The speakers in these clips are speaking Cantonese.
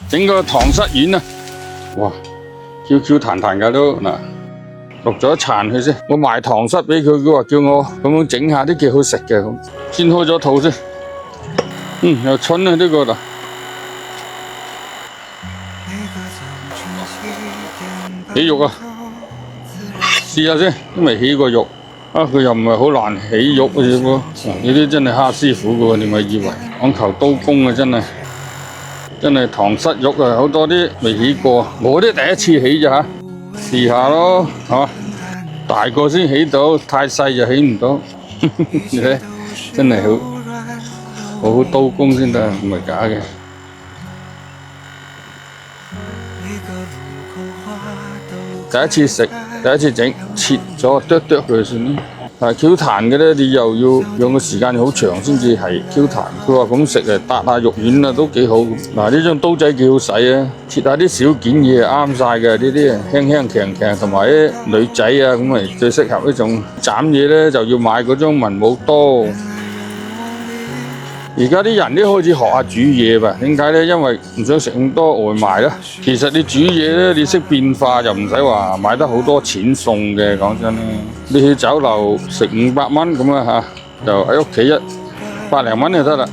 整個糖濕丸啊！哇，Q 彈彈㗎都嗱，落咗一殘佢先。我賣糖濕俾佢，佢話叫我咁樣整下都幾好食嘅咁。先開咗肚先，又春啊呢個啦。起肉啊！試下先，都未起過肉。啊，佢又唔係好難起肉嘅啫喎。呢啲真係蝦師傅嘅喎，你咪以為講求刀工啊，真係糖濕肉啊，好多啲未起過，我啲第一次起咋嚇，試下咯，係嘛？大個先起到，太細就起唔到。你睇，真係好刀工先得，唔係假嘅。第一次食，第一次整，切咗剁佢算啦。但係 Q 彈嘅咧，你又要用嘅時間好長先至係 Q 彈。佢話咁食誒，搭下肉丸啊都幾好。嗱，呢張刀仔幾好使啊，切下啲小件嘢啱晒嘅，呢啲輕強同埋啲女仔啊咁咪最適合呢種斬嘢咧，就要買嗰種文武刀。而家啲人都開始學下煮嘢吧？點解咧？因為唔想食咁多外賣啦。其實你煮嘢咧，你識變化就唔使話買得好多錢餸嘅。講真啦，你去酒樓食500蚊咁啊嚇，就喺屋企100零蚊就得啦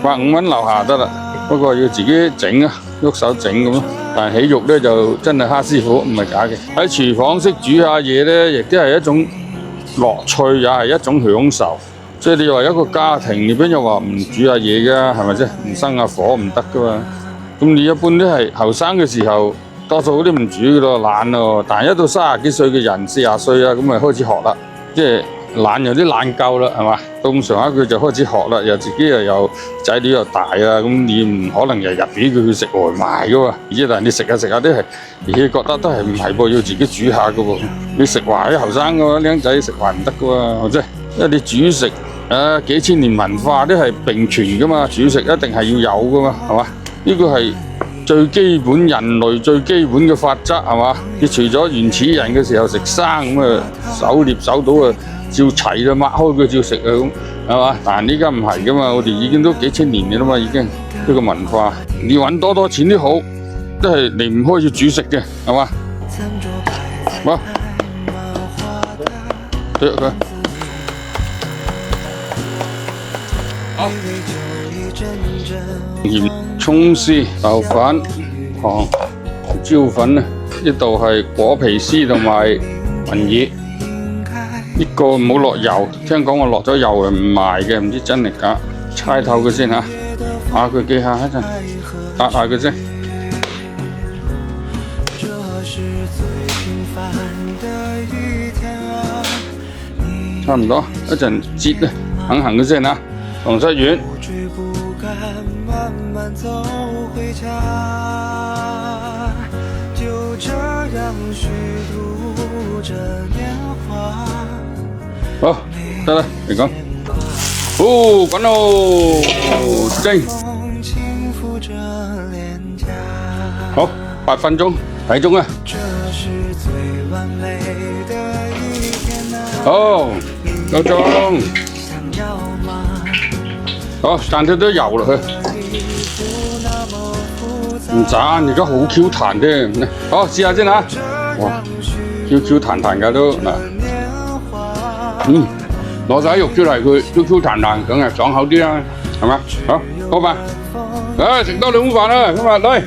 ，150蚊樓下得啦。不過要自己整啊，喐手整咁咯。但係起肉咧就真係蝦師傅，唔係假嘅。喺廚房識煮下嘢咧，亦都係一種樂趣，也係一種享受。即係你話一個家庭，你邊有話唔煮下嘢㗎？係咪啫？唔生下火唔得㗎嘛。咁你一般都係後生嘅時候，多數都唔煮㗎咯，懶咯。但係一到30幾歲嘅人，40歲啊，咁咪開始學啦。即係懶有啲懶夠啦，係嘛？到咁上下佢就開始學啦，又自己又有仔女又大啊，咁你唔可能日日俾佢去食外賣㗎喎。而且但係你食下都係，而且覺得都係唔係噃，要自己煮下㗎喎。你食壞啲後生嘅話，僆仔食壞唔得㗎喎，係咪？因為你煮食。幾千年文化都係並存噶嘛，煮食一定係要有噶嘛，係嘛？呢個係最基本人類最基本嘅法則，係嘛？你除咗原始人嘅時候食生咁啊，手捏手到啊，照齊啦，擘開佢照食啊咁，係嘛？但係呢家唔係噶嘛，我哋已經都幾千年嘅啦嘛，已經呢個文化，你揾多錢都好，都係離唔開要煮食嘅，係嘛？好，剁佢。鹽、葱絲、豆粉、糖、椒粉啊！呢度係果皮絲同埋雲耳。呢個唔好落油，聽講我落咗油係唔賣嘅，唔知真定假。猜透佢先嚇，打佢幾下一陣，打下佢先。差唔多，一陣折啊，行佢先嚇。糖濕丸，好得啦，嚟講，哦滾咯，蒸，好8分鐘，睇鐘啊，好夠鐘。好，散咗啲油落去，唔斬，而家好 Q 彈添。好，試下先嚇。哇 ，Q 彈㗎都嗱，攞晒啲肉出嚟，佢 Q 彈，梗係爽口啲啦，係嘛？好，好吧。食多2碗飯啦，今日嚟。